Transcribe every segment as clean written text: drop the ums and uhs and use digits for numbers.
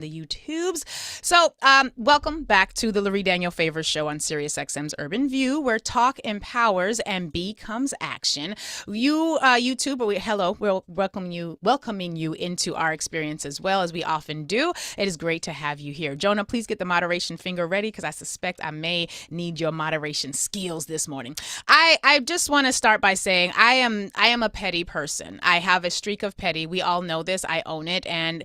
the YouTubes. So welcome back to the Lurie Daniel Favors Show on SiriusXM's Urban View, where talk empowers and becomes action. YouTube, we're welcoming you into our experience as well, as we often do. It is great to have you here. Jonah, please get the moderation finger ready, because I suspect I may need your moderation skills this morning. I just want to start by saying I am a petty person. I have a streak of petty. We all know this. I own it. And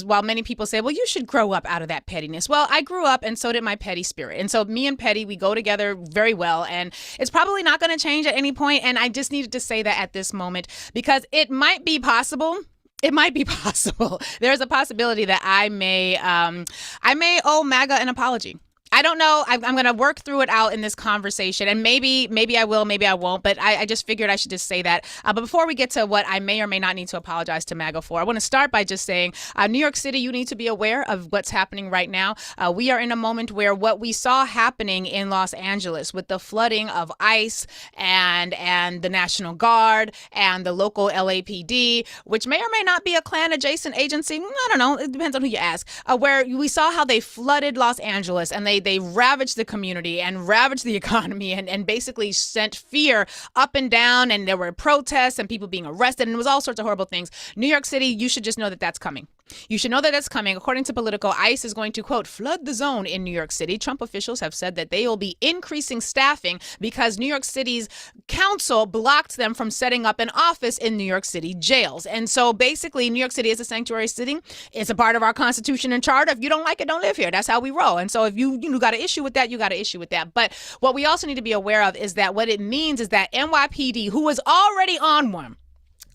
while many people say, well, you should grow up out of that pettiness. Well, I grew up, and so did my petty spirit. And so me and petty, we go together very well. And it's probably not going to change at any point. And I just needed to say that at this moment, because it might be possible. It might be possible. There's a possibility that I may owe MAGA an apology. I don't know. I'm going to work through it out in this conversation, and maybe I will, maybe I won't, but I just figured I should just say that. But before we get to what I may or may not need to apologize to MAGA for, I want to start by just saying, New York City, you need to be aware of what's happening right now. We are in a moment where what we saw happening in Los Angeles with the flooding of ICE and the National Guard and the local LAPD, which may or may not be a Klan adjacent agency. I don't know. It depends on who you ask. Where we saw how they flooded Los Angeles, and they ravaged the community and ravaged the economy and basically sent fear up and down, and there were protests and people being arrested, and it was all sorts of horrible things. New York City, you should just know that that's coming. You should know that that's coming. According to Politico, ICE is going to, quote, flood the zone in New York City. Trump officials have said that they will be increasing staffing because New York City's council blocked them from setting up an office in New York City jails. And so basically, New York City is a sanctuary city. It's a part of our Constitution and Charter. If you don't like it, don't live here. That's how we roll. And so if you got an issue with that, you got an issue with that. But what we also need to be aware of is that what it means is that NYPD, who was already on one,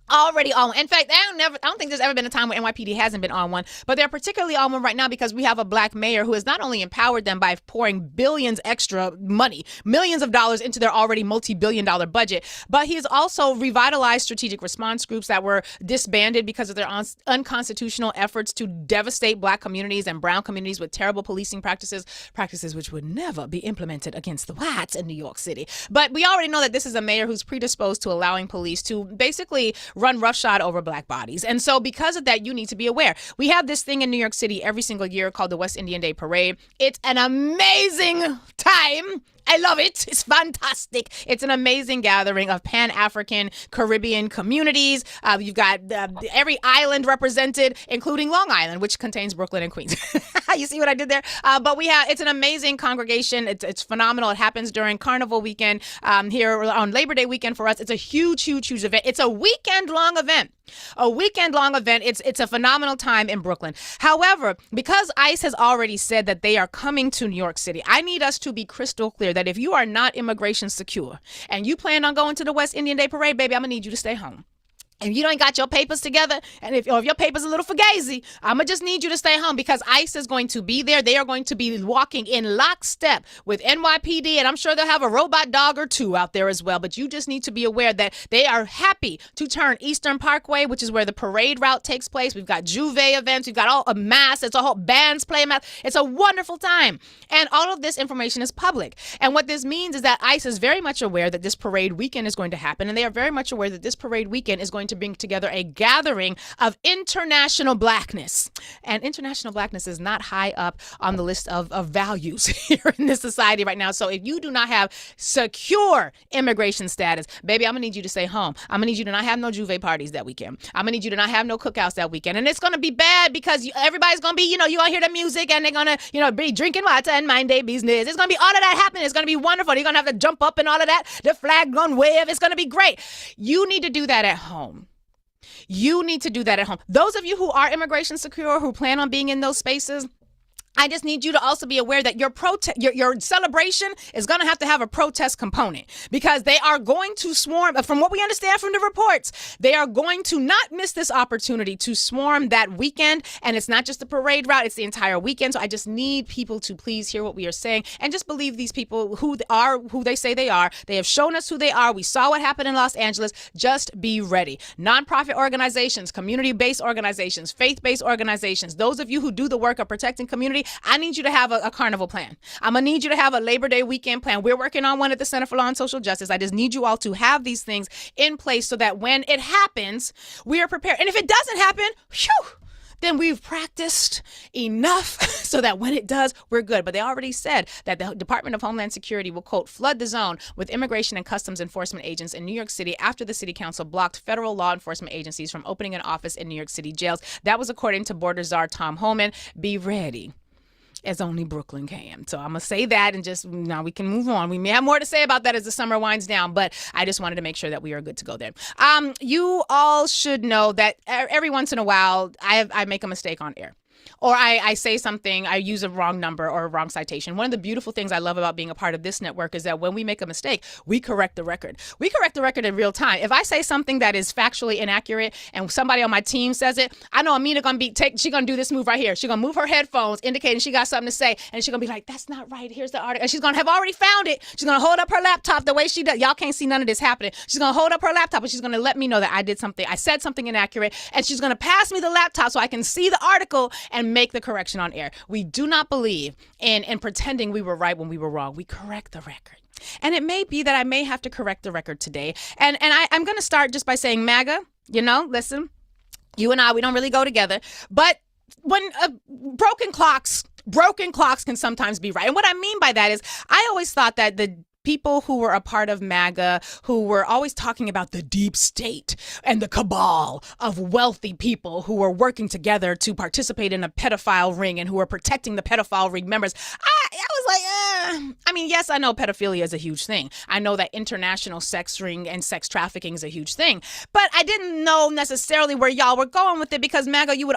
in fact, I don't think there's ever been a time where NYPD hasn't been on one, but they're particularly on one right now because we have a black mayor who has not only empowered them by pouring billions extra money, millions of dollars into their already multi-billion-dollar budget, but he has also revitalized strategic response groups that were disbanded because of their unconstitutional efforts to devastate black communities and brown communities with terrible policing practices which would never be implemented against the whites in New York City. But we already know that this is a mayor who's predisposed to allowing police to basically run roughshod over black bodies. And so because of that, you need to be aware. We have this thing in New York City every single year called the West Indian Day Parade. It's an amazing time. I love it. It's fantastic. It's an amazing gathering of Pan-African Caribbean communities. You've got every island represented, including Long Island, which contains Brooklyn and Queens. You see what I did there? But it's an amazing congregation. It's phenomenal. It happens during Carnival weekend here on Labor Day weekend for us. It's a huge, huge, huge event. It's a weekend-long event. It's a phenomenal time in Brooklyn. However, because ICE has already said that they are coming to New York City, I need us to be crystal clear that if you are not immigration secure and you plan on going to the West Indian Day Parade, baby, I'm going to need you to stay home. If you don't got your papers together, and if your papers a little fugazi, I'm going to just need you to stay home, because ICE is going to be there. They are going to be walking in lockstep with NYPD, and I'm sure they'll have a robot dog or two out there as well. But you just need to be aware that they are happy to turn Eastern Parkway, which is where the parade route takes place. We've got Juve events. We've got all a mass. It's a whole bands play mass. It's a wonderful time. And all of this information is public. And what this means is that ICE is very much aware that this parade weekend is going to happen. And they are very much aware that this parade weekend is going to bring together a gathering of international blackness. And international blackness is not high up on the list of values here in this society right now. So if you do not have secure immigration status, baby, I'm going to need you to stay home. I'm going to need you to not have no Juve parties that weekend. I'm going to need you to not have no cookouts that weekend. And it's going to be bad because everybody's going to be, you're going to hear the music and they're going to, be drinking water and mind their business. It's going to be all of that happening. It's going to be wonderful. You're going to have to jump up and all of that. The flag going to wave. It's going to be great. You need to do that at home. You need to do that at home. Those of you who are immigration secure, who plan on being in those spaces, I just need you to also be aware that your celebration is going to have a protest component, because they are going to swarm. From what we understand from the reports, they are going to not miss this opportunity to swarm that weekend. And it's not just the parade route, it's the entire weekend. So I just need people to please hear what we are saying and just believe these people who they say they are. They have shown us who they are. We saw what happened in Los Angeles. Just be ready. Nonprofit organizations, community-based organizations, faith-based organizations, those of you who do the work of protecting community, I need you to have a carnival plan. I'm going to need you to have a Labor Day weekend plan. We're working on one at the Center for Law and Social Justice. I just need you all to have these things in place so that when it happens, we are prepared. And if it doesn't happen, then we've practiced enough so that when it does, we're good. But they already said that the Department of Homeland Security will, quote, flood the zone with immigration and customs enforcement agents in New York City after the city council blocked federal law enforcement agencies from opening an office in New York City jails. That was according to border czar Tom Homan. Be ready, as only Brooklyn can. So I'm going to say that, and just now we can move on. We may have more to say about that as the summer winds down, but I just wanted to make sure that we are good to go there. You all should know that every once in a while I make a mistake on air. Or I say something, I use a wrong number or a wrong citation. One of the beautiful things I love about being a part of this network is that when we make a mistake, we correct the record. We correct the record in real time. If I say something that is factually inaccurate and somebody on my team says it, I know Amina she's gonna do this move right here. She's gonna move her headphones, indicating she got something to say, and she's gonna be like, that's not right. Here's the article. And she's gonna have already found it. She's gonna hold up her laptop the way she does. Y'all can't see none of this happening. She's gonna hold up her laptop and she's gonna let me know that I said something inaccurate, and she's gonna pass me the laptop so I can see the article and make the correction on air. We do not believe in pretending we were right when we were wrong. We correct the record. And it may be that I may have to correct the record today. And I'm going to start just by saying, MAGA, listen, you and I, we don't really go together. But when broken clocks can sometimes be right. And what I mean by that is I always thought that the people who were a part of MAGA, who were always talking about the deep state and the cabal of wealthy people who were working together to participate in a pedophile ring and who were protecting the pedophile ring members. I was like, yes, I know pedophilia is a huge thing. I know that international sex ring and sex trafficking is a huge thing. But I didn't know necessarily where y'all were going with it, because MAGA, you would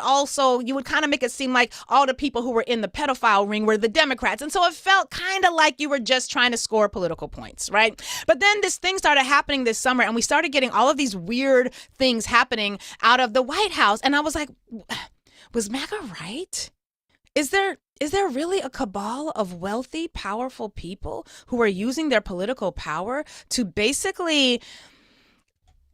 kind of make it seem like all the people who were in the pedophile ring were the Democrats. And so it felt kind of like you were just trying to score political points, right? But then this thing started happening this summer, and we started getting all of these weird things happening out of the White House. And I was like, was MAGA right? Is there really a cabal of wealthy, powerful people who are using their political power to basically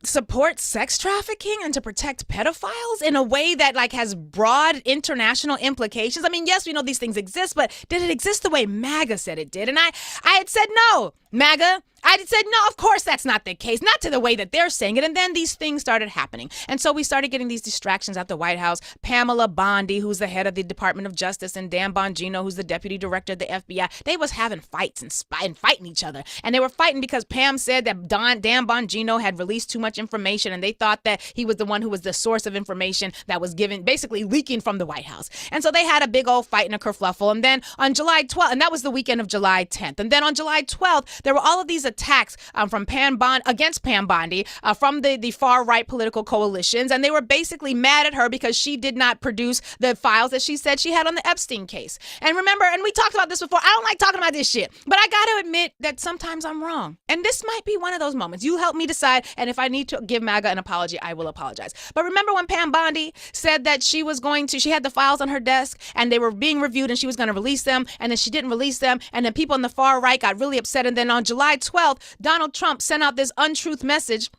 support sex trafficking and to protect pedophiles in a way that has broad international implications? Yes, we know these things exist, but did it exist the way MAGA said it did? And I had said, no, MAGA. I said, no, of course that's not the case, not to the way that they're saying it. And then these things started happening. And so we started getting these distractions at the White House. Pamela Bondi, who's the head of the Department of Justice, and Dan Bongino, who's the deputy director of the FBI, they was having fights and fighting each other. And they were fighting because Pam said that Dan Bongino had released too much information, and they thought that he was the one who was the source of information that was given, basically leaking from the White House. And so they had a big old fight and a kerfluffle. And then on July 12th, and that was the weekend of July 10th. And then on July 12th, there were all of these attacks against Pam Bondi from the far right political coalitions, and they were basically mad at her because she did not produce the files that she said she had on the Epstein case. And remember, and we talked about this before, I don't like talking about this shit, but I got to admit that sometimes I'm wrong. And this might be one of those moments. You help me decide, and if I need to give MAGA an apology, I will apologize. But remember when Pam Bondi said that she had the files on her desk and they were being reviewed and she was going to release them, and then she didn't release them, and then people on the far right got really upset. And then on July 12th, Donald Trump sent out this untruth message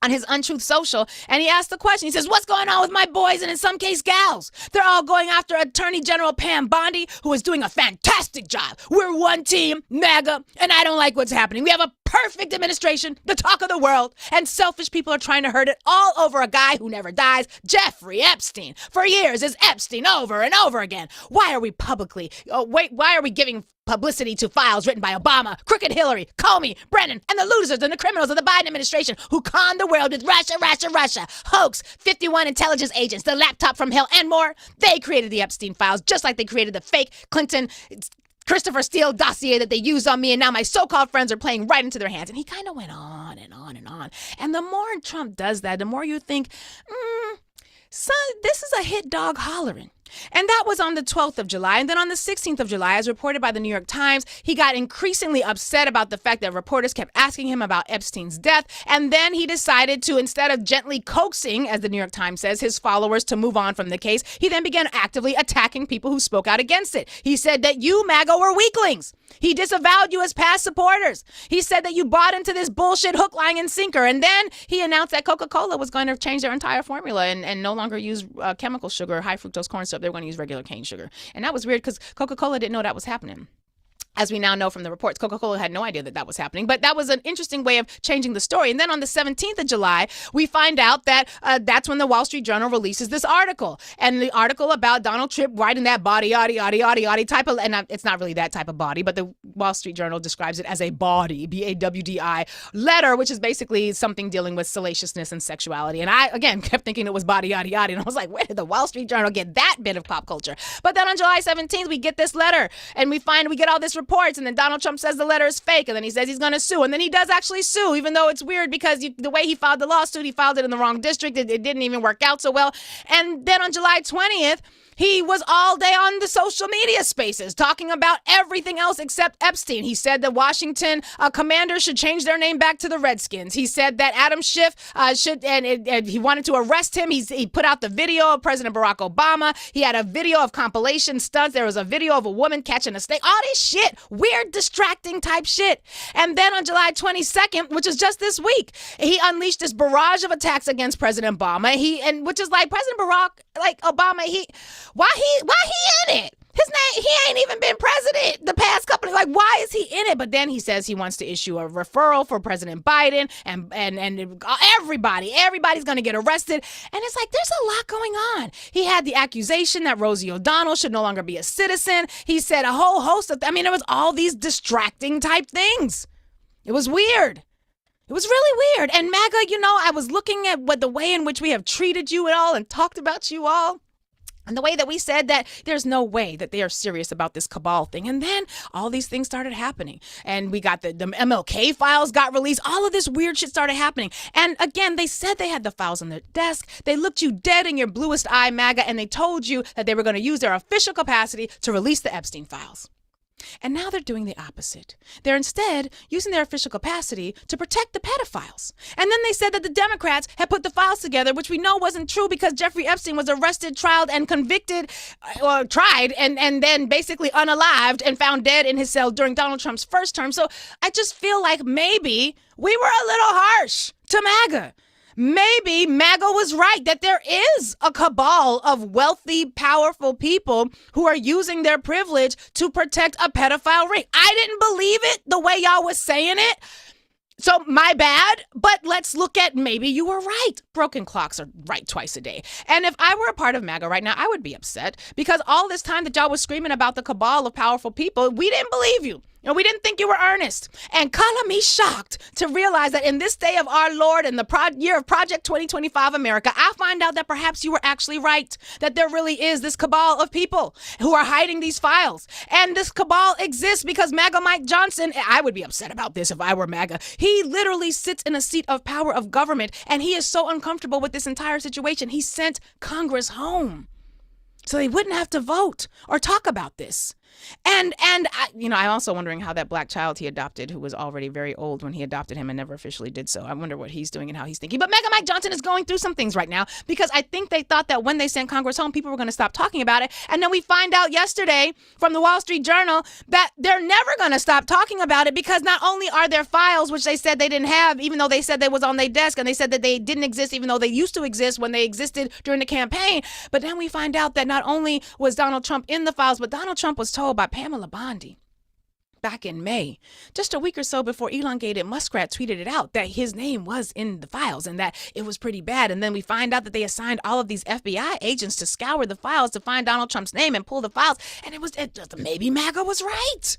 on his Untruth Social, and he asked the question. He says, what's going on with my boys, and in some case gals? They're all going after Attorney General Pam Bondi, who is doing a fantastic job. We're one team, MAGA, and I don't like what's happening. We have a perfect administration, the talk of the world, and selfish people are trying to hurt it all over a guy who never dies, Jeffrey Epstein. For years, it's Epstein over and over again. Why are we giving publicity to files written by Obama, crooked Hillary, Comey, Brennan, and the losers and the criminals of the Biden administration who conned the world with Russia, hoax, 51 intelligence agents, the laptop from hell, and more? They created the Epstein files, just like they created the fake Clinton Christopher Steele dossier that they used on me, and now my so-called friends are playing right into their hands. And he kind of went on and on and on. And the more Trump does that, the more you think, son, this is a hit dog hollering. And that was on the 12th of July. And then on the 16th of July, as reported by the New York Times, he got increasingly upset about the fact that reporters kept asking him about Epstein's death. And then he decided to, instead of gently coaxing, as the New York Times says, his followers to move on from the case, he then began actively attacking people who spoke out against it. He said that you, MAGA, were weaklings. He disavowed you as past supporters. He said that you bought into this bullshit hook, line, and sinker. And then he announced that Coca-Cola was going to change their entire formula and no longer use chemical sugar or high fructose corn syrup. They were going to use regular cane sugar. And that was weird because Coca-Cola didn't know that was happening. As we now know from the reports, Coca-Cola had no idea that that was happening, but that was an interesting way of changing the story. And then on the 17th of July, we find out that that's when the Wall Street Journal releases this article. And the article about Donald Trump writing that body, type of, and it's not really that type of body, but the Wall Street Journal describes it as a body, B-A-W-D-I, letter, which is basically something dealing with salaciousness and sexuality. And I, again, kept thinking it was body, and I was like, where did the Wall Street Journal get that bit of pop culture? But then on July 17th, we get this letter, and we get all this reports, and then Donald Trump says the letter is fake, and then he says he's going to sue, and then he does actually sue, even though it's weird because the way he filed the lawsuit, he filed it in the wrong district. It didn't even work out so well. And then on July 20th, he was all day on the social media spaces talking about everything else except Epstein. He said the Washington commanders should change their name back to the Redskins. He said that Adam Schiff should, and he wanted to arrest him. He put out the video of President Barack Obama. He had a video of compilation stunts. There was a video of a woman catching a snake. All this shit, weird, distracting type shit. And then on July 22nd, which is just this week, he unleashed this barrage of attacks against President Obama. Which is like President Barack, like Obama, why he in it? His name, he ain't even been president the past couple of, like, why is he in it? But then he says he wants to issue a referral for President Biden and everybody's going to get arrested. And it's like, there's a lot going on. He had the accusation that Rosie O'Donnell should no longer be a citizen. He said a whole host of, there was all these distracting type things. It was weird. It was really weird. And MAGA, I was looking at the way in which we have treated you and all and talked about you all. And the way that we said that there's no way that they are serious about this cabal thing. And then all these things started happening. And we got the MLK files got released. All of this weird shit started happening. And again, they said they had the files on their desk. They looked you dead in your bluest eye, MAGA, and they told you that they were going to use their official capacity to release the Epstein files. And now they're doing the opposite. They're instead using their official capacity to protect the pedophiles. And then they said that the Democrats had put the files together, which we know wasn't true because Jeffrey Epstein was arrested, tried, and convicted, or tried, and then basically unalived and found dead in his cell during Donald Trump's first term. So I just feel like maybe we were a little harsh to MAGA. Maybe MAGA was right that there is a cabal of wealthy, powerful people who are using their privilege to protect a pedophile ring. I didn't believe it the way y'all was saying it. So my bad, but let's look at maybe you were right. Broken clocks are right twice a day. And if I were a part of MAGA right now, I would be upset because all this time that y'all was screaming about the cabal of powerful people, we didn't believe you. And we didn't think you were earnest. And color me shocked to realize that in this day of our Lord and the year of Project 2025 America, I find out that perhaps you were actually right, that there really is this cabal of people who are hiding these files. And this cabal exists because MAGA Mike Johnson, I would be upset about this if I were MAGA, he literally sits in a seat of power of government, and he is so uncomfortable with this entire situation. He sent Congress home so they wouldn't have to vote or talk about this. And I'm also wondering how that black child he adopted, who was already very old when he adopted him and never officially did so, I wonder what he's doing and how he's thinking. But MAGA Mike Johnson is going through some things right now because I think they thought that when they sent Congress home, people were going to stop talking about it. And then we find out yesterday from the Wall Street Journal that they're never going to stop talking about it because not only are there files, which they said they didn't have, even though they said they was on their desk, and they said that they didn't exist, even though they used to exist when they existed during the campaign. But then we find out that not only was Donald Trump in the files, but Donald Trump was told by Pamela Bondi back in May, just a week or so before Elongated Muskrat tweeted it out, that his name was in the files and that it was pretty bad. And then we find out that they assigned all of these FBI agents to scour the files to find Donald Trump's name and pull the files. And maybe MAGA was right.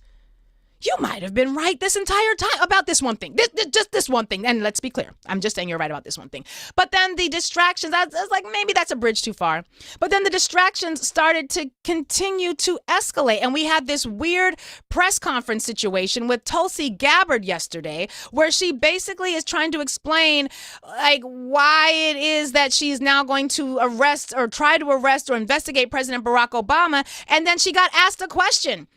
You might have been right this entire time about this one thing. Just this one thing. And let's be clear. I'm just saying you're right about this one thing. But then the distractions, I was like, maybe that's a bridge too far. But then the distractions started to continue to escalate. And we had this weird press conference situation with Tulsi Gabbard yesterday, where she basically is trying to explain like why it is that she's now going to arrest or try to arrest or investigate President Barack Obama. And then she got asked a question.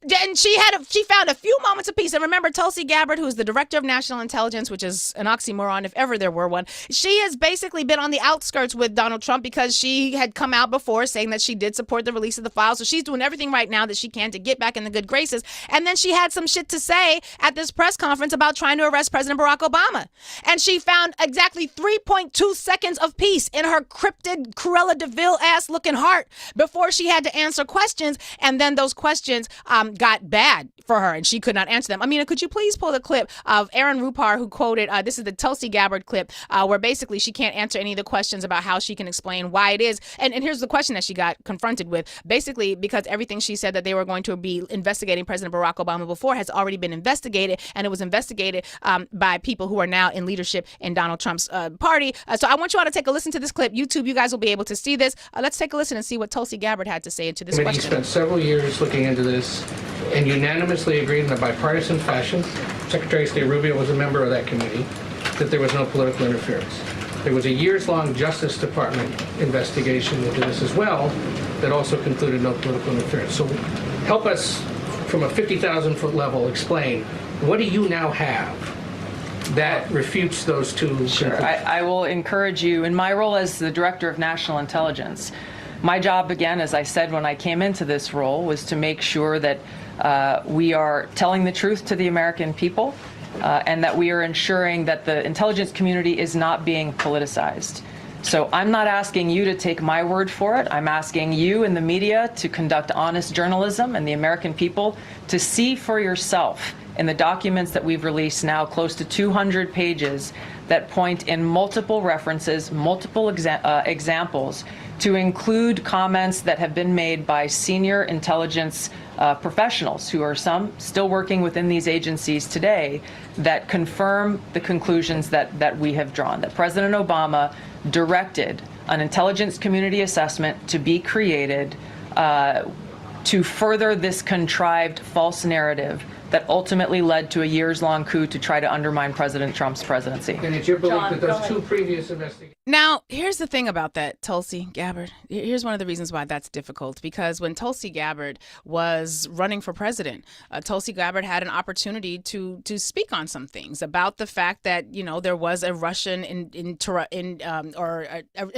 And she found a few moments of peace. And remember, Tulsi Gabbard, who's the director of national intelligence, which is an oxymoron if ever there were one, she has basically been on the outskirts with Donald Trump because she had come out before saying that she did support the release of the files. So she's doing everything right now that she can to get back in the good graces. And then she had some shit to say at this press conference about trying to arrest President Barack Obama. And she found exactly 3.2 seconds of peace in her cryptid Cruella de Vil ass looking heart before she had to answer questions. And then those questions got bad for her and she could not answer them. Amina, could you please pull the clip of Aaron Rupar, who quoted, this is the Tulsi Gabbard clip, where basically she can't answer any of the questions about how she can explain why it is. And here's the question that she got confronted with. Basically, because everything she said that they were going to be investigating President Barack Obama before has already been investigated, and it was investigated by people who are now in leadership in Donald Trump's party. So I want you all to take a listen to this clip. YouTube, you guys will be able to see this. Let's take a listen and see what Tulsi Gabbard had to say to this question. He spent several years looking into this and unanimously agreed in a bipartisan fashion, Secretary of State Rubio was a member of that committee, that there was no political interference. There was a years-long Justice Department investigation into this as well that also concluded no political interference. So help us, from a 50,000-foot level, explain, what do you now have that refutes those two? Sure. I will encourage you, in my role as the Director of National Intelligence, my job, again, as I said when I came into this role, was to make sure that we are telling the truth to the American people and that we are ensuring that the intelligence community is not being politicized. So I'm not asking you to take my word for it. I'm asking you in the media to conduct honest journalism and the American people to see for yourself in the documents that we've released now, close to 200 pages, that point in multiple references, multiple examples, to include comments that have been made by senior intelligence professionals, who are some still working within these agencies today, that confirm the conclusions that we have drawn, that President Obama directed an intelligence community assessment to be created to further this contrived false narrative that ultimately led to a years-long coup to try to undermine President Trump's presidency. And it's your belief that those two previous investigations... Now, here's the thing about that, Tulsi Gabbard. Here's one of the reasons why that's difficult, because when Tulsi Gabbard was running for president, Tulsi Gabbard had an opportunity to speak on some things about the fact that, you know, there was a Russian an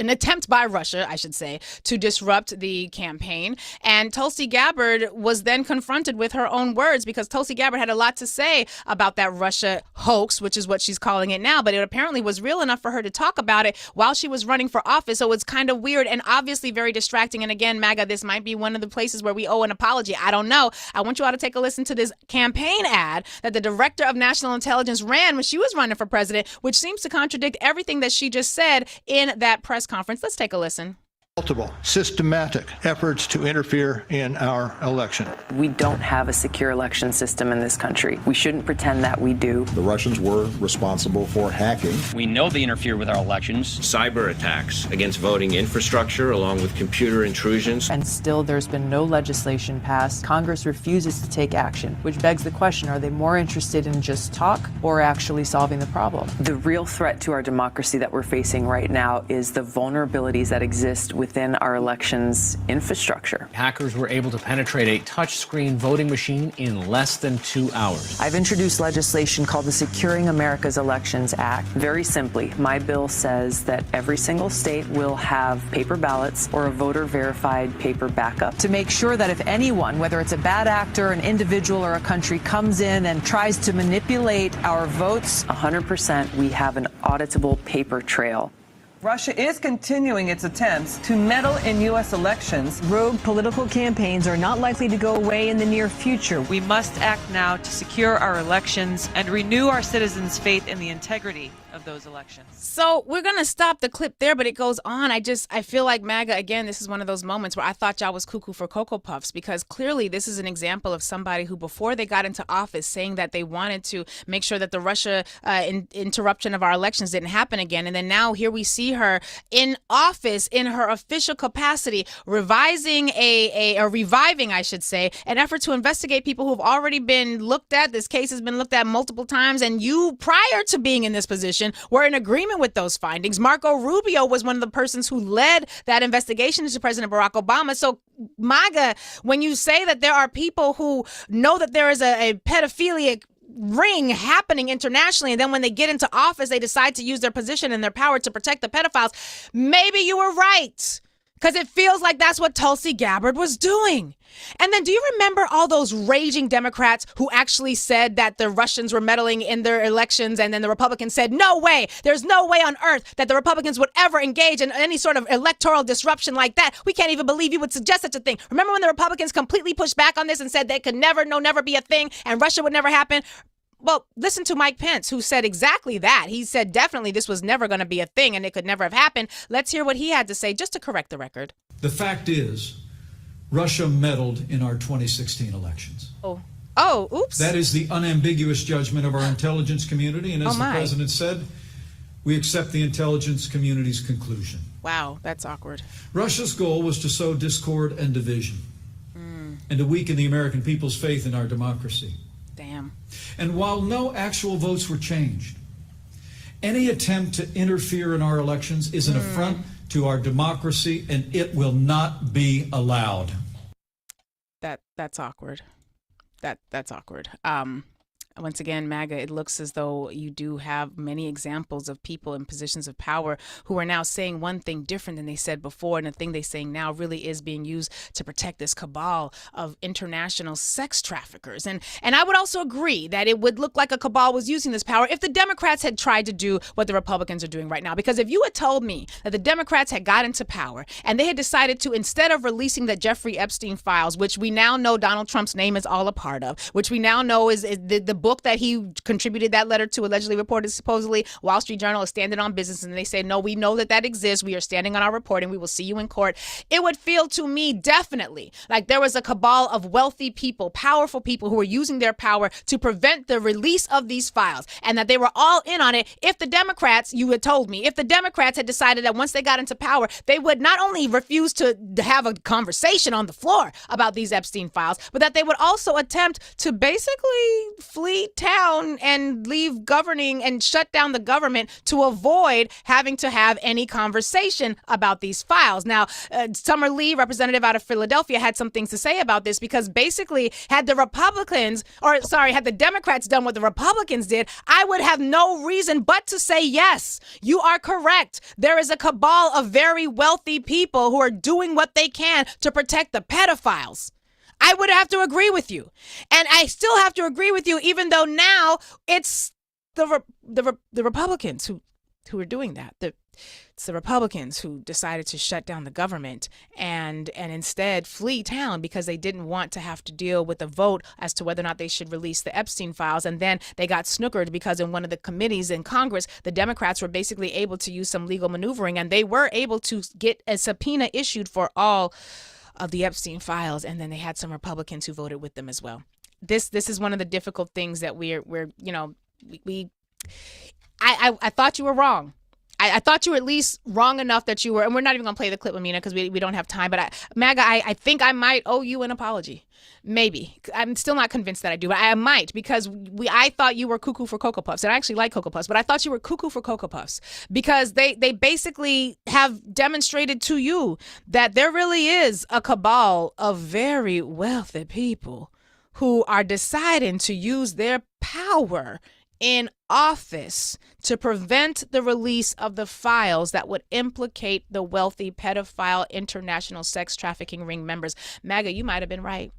attempt by Russia, I should say, to disrupt the campaign. And Tulsi Gabbard was then confronted with her own words, because Tulsi Gabbard had a lot to say about that Russia hoax, which is what she's calling it now, but it apparently was real enough for her to talk about it while she was running for office. So it's kind of weird and obviously very distracting. And again, MAGA, this might be one of the places where we owe an apology. I don't know. I want you all to take a listen to this campaign ad that the Director of National Intelligence ran when she was running for president, which seems to contradict everything that she just said in that press conference. Let's take a listen. Multiple systematic efforts to interfere in our election. We don't have a secure election system in this country. We shouldn't pretend that we do. The Russians were responsible for hacking. We know they interfere with our elections. Cyber attacks against voting infrastructure, along with computer intrusions. And still, there's been no legislation passed. Congress refuses to take action, which begs the question, are they more interested in just talk or actually solving the problem? The real threat to our democracy that we're facing right now is the vulnerabilities that exist within our elections infrastructure. Hackers were able to penetrate a touchscreen voting machine in less than 2 hours. I've introduced legislation called the Securing America's Elections Act. Very simply, my bill says that every single state will have paper ballots or a voter-verified paper backup to make sure that if anyone, whether it's a bad actor, an individual, or a country, comes in and tries to manipulate our votes, 100% we have an auditable paper trail. Russia is continuing its attempts to meddle in U.S. elections. Rogue political campaigns are not likely to go away in the near future. We must act now to secure our elections and renew our citizens' faith in the integrity of those elections. So we're going to stop the clip there, but it goes on. I feel like MAGA, again, this is one of those moments where I thought y'all was cuckoo for Cocoa Puffs, because clearly this is an example of somebody who, before they got into office, saying that they wanted to make sure that the Russia interruption of our elections didn't happen again. And then now here we see her in office in her official capacity, reviving, I should say, an effort to investigate people who've already been looked at. This case has been looked at multiple times, and you, prior to being in this position, were in agreement with those findings. Marco Rubio was one of the persons who led that investigation into President Barack Obama. So, MAGA, when you say that there are people who know that there is a pedophilic ring happening internationally, and then when they get into office, they decide to use their position and their power to protect the pedophiles, maybe you were right. Because it feels like that's what Tulsi Gabbard was doing. And then do you remember all those raging Democrats who actually said that the Russians were meddling in their elections, and then the Republicans said, no way, there's no way on earth that the Republicans would ever engage in any sort of electoral disruption like that. We can't even believe you would suggest such a thing. Remember when the Republicans completely pushed back on this and said they could never be a thing and Russia would never happen? Well, listen to Mike Pence, who said exactly that. He said definitely this was never going to be a thing and it could never have happened. Let's hear what he had to say just to correct the record. The fact is, Russia meddled in our 2016 elections. Oh, oops. That is the unambiguous judgment of our intelligence community. And as the president said, we accept the intelligence community's conclusion. Wow, that's awkward. Russia's goal was to sow discord and division and to weaken the American people's faith in our democracy. Damn. And while no actual votes were changed, any attempt to interfere in our elections is an affront to our democracy, and it will not be allowed. That's awkward. That's awkward. Once again, MAGA, it looks as though you do have many examples of people in positions of power who are now saying one thing different than they said before. And the thing they're saying now really is being used to protect this cabal of international sex traffickers. And I would also agree that it would look like a cabal was using this power if the Democrats had tried to do what the Republicans are doing right now. Because if you had told me that the Democrats had got into power and they had decided to, instead of releasing the Jeffrey Epstein files, which we now know Donald Trump's name is all a part of, which we now know is the book that he contributed that letter to, allegedly reported, supposedly Wall Street Journal is standing on business, and they say, no, we know that exists. We are standing on our reporting. We will see you in court. It would feel to me definitely like there was a cabal of wealthy people, powerful people who were using their power to prevent the release of these files, and that they were all in on it. If the Democrats, you had told me, if the Democrats had decided that once they got into power, they would not only refuse to have a conversation on the floor about these Epstein files, but that they would also attempt to basically flee town and leave governing and shut down the government to avoid having to have any conversation about these files. Now, Summer Lee, representative out of Philadelphia, had some things to say about this, because basically had the Democrats done what the Republicans did, I would have no reason but to say, yes, you are correct. There is a cabal of very wealthy people who are doing what they can to protect the pedophiles. I would have to agree with you. And I still have to agree with you, even though now it's the Republicans who are doing that. It's the Republicans who decided to shut down the government and instead flee town because they didn't want to have to deal with a vote as to whether or not they should release the Epstein files. And then they got snookered because in one of the committees in Congress, the Democrats were basically able to use some legal maneuvering, and they were able to get a subpoena issued for all of the Epstein files, and then they had some Republicans who voted with them as well. This is one of the difficult things that I thought you were wrong. I thought you were at least wrong enough that you were, and we're not even going to play the clip, Amina, because we don't have time, but MAGA, I think I might owe you an apology. Maybe. I'm still not convinced that I do, but I might, because I thought you were cuckoo for Cocoa Puffs, and I actually like Cocoa Puffs, but I thought you were cuckoo for Cocoa Puffs because they basically have demonstrated to you that there really is a cabal of very wealthy people who are deciding to use their power in office to prevent the release of the files that would implicate the wealthy pedophile international sex trafficking ring members. MAGA, you might have been right.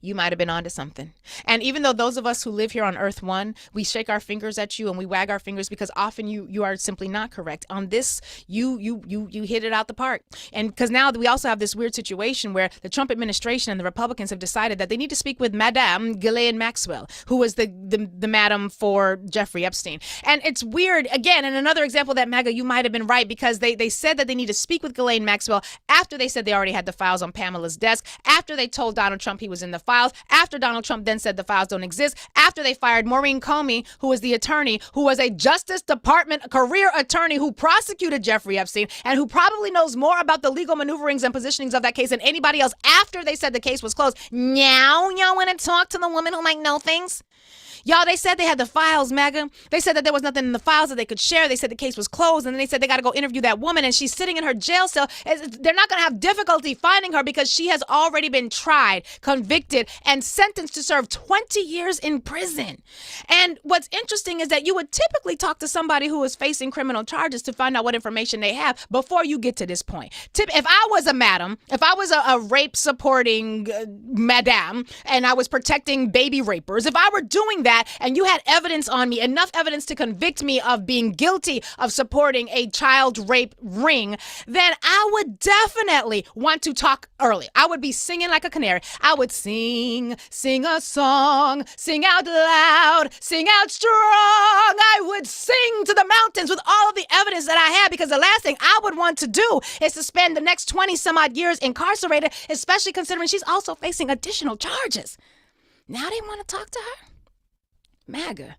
You might have been onto something. And even though those of us who live here on Earth One, we shake our fingers at you and we wag our fingers because often you are simply not correct. On this, you hit it out the park. And because now we also have this weird situation where the Trump administration and the Republicans have decided that they need to speak with Madame Ghislaine Maxwell, who was the madam for Jeffrey Epstein. And it's weird, again, and another example that MAGA, you might have been right, because they said that they need to speak with Ghislaine Maxwell after they said they already had the files on Pamela's desk, after they told Donald Trump he was in the files, after Donald Trump then said the files don't exist, after they fired Maureen Comey, who was the attorney, who was a Justice Department career attorney who prosecuted Jeffrey Epstein and who probably knows more about the legal maneuverings and positionings of that case than anybody else after they said the case was closed. Now y'all want to talk to the woman who might know things? Y'all, they said they had the files, MAGA. They said that there was nothing in the files that they could share. They said the case was closed, and then they said they got to go interview that woman, and she's sitting in her jail cell. They're not going to have difficulty finding her because she has already been tried, convicted, and sentenced to serve 20 years in prison. And what's interesting is that you would typically talk to somebody who is facing criminal charges to find out what information they have before you get to this point. If I was a madam, if I was a rape-supporting madam, and I was protecting baby rapers, if I were doing that and you had evidence on me, enough evidence to convict me of being guilty of supporting a child rape ring, then I would definitely want to talk early. I would be singing like a canary. I would sing a song, sing out loud, sing out strong. I would sing to the mountains with all of the evidence that I had, because the last thing I would want to do is to spend the next 20 some odd years incarcerated, especially considering she's also facing additional charges. Now they want to talk to her? MAGA,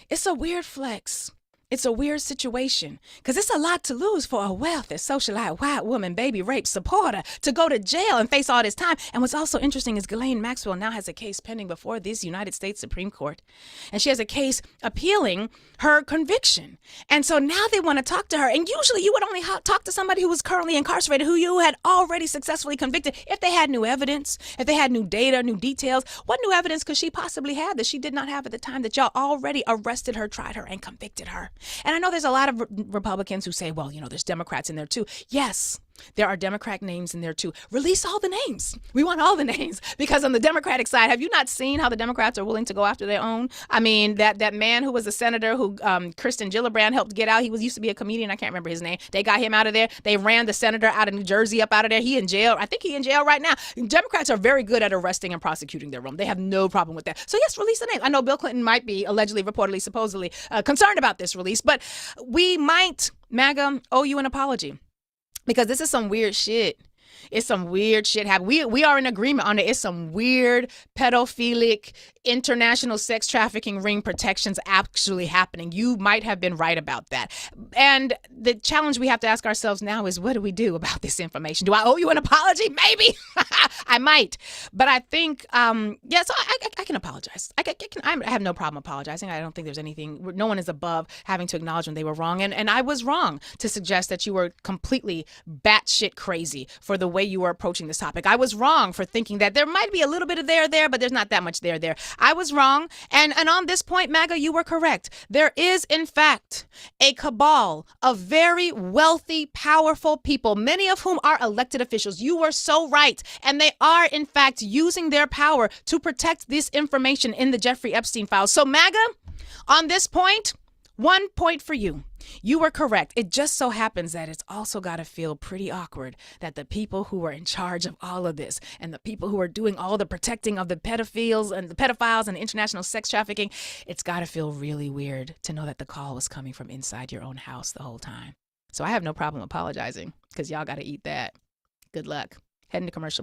it's a weird flex. It's a weird situation, because it's a lot to lose for a wealthy, socialite, white woman, baby rape supporter to go to jail and face all this time. And what's also interesting is Ghislaine Maxwell now has a case pending before this United States Supreme Court. And she has a case appealing her conviction. And so now they want to talk to her. And usually you would only talk to somebody who was currently incarcerated, who you had already successfully convicted, if they had new evidence, if they had new data, new details. What new evidence could she possibly have that she did not have at the time that y'all already arrested her, tried her, and convicted her? And I know there's a lot of Republicans who say, well, there's Democrats in there too. Yes, there are Democrat names in there too. Release all the names. We want all the names, because on the Democratic side, have you not seen how the Democrats are willing to go after their own? I mean, that man who was a senator who Kristen Gillibrand helped get out, he used to be a comedian. I can't remember his name. They got him out of there. They ran the senator out of New Jersey up out of there. He in jail. I think he in jail right now. Democrats are very good at arresting and prosecuting their own. They have no problem with that. So yes, release the names. I know Bill Clinton might be allegedly, reportedly, supposedly concerned about this release, but we might, MAGA, owe you an apology. Because this is some weird shit. It's some weird shit happening. We are in agreement on it. It's some weird pedophilic international sex trafficking ring protections actually happening. You might have been right about that. And the challenge we have to ask ourselves now is, what do we do about this information? Do I owe you an apology? Maybe. I might. But I think, so I can apologize. I have no problem apologizing. I don't think there's anything, no one is above having to acknowledge when they were wrong. And I was wrong to suggest that you were completely batshit crazy for the way you were approaching this topic. I was wrong for thinking that there might be a little bit of there, but there's not that much there. I was wrong. And on this point, MAGA, you were correct. There is, in fact, a cabal of very wealthy, powerful people, many of whom are elected officials. You were so right. And they are, in fact, using their power to protect this information in the Jeffrey Epstein files. So MAGA, on this point, 1 point for you. You were correct. It just so happens that it's also got to feel pretty awkward that the people who are in charge of all of this and the people who are doing all the protecting of the pedophiles and the international sex trafficking, it's got to feel really weird to know that the call was coming from inside your own house the whole time. So I have no problem apologizing, because y'all got to eat that. Good luck. Heading to commercial.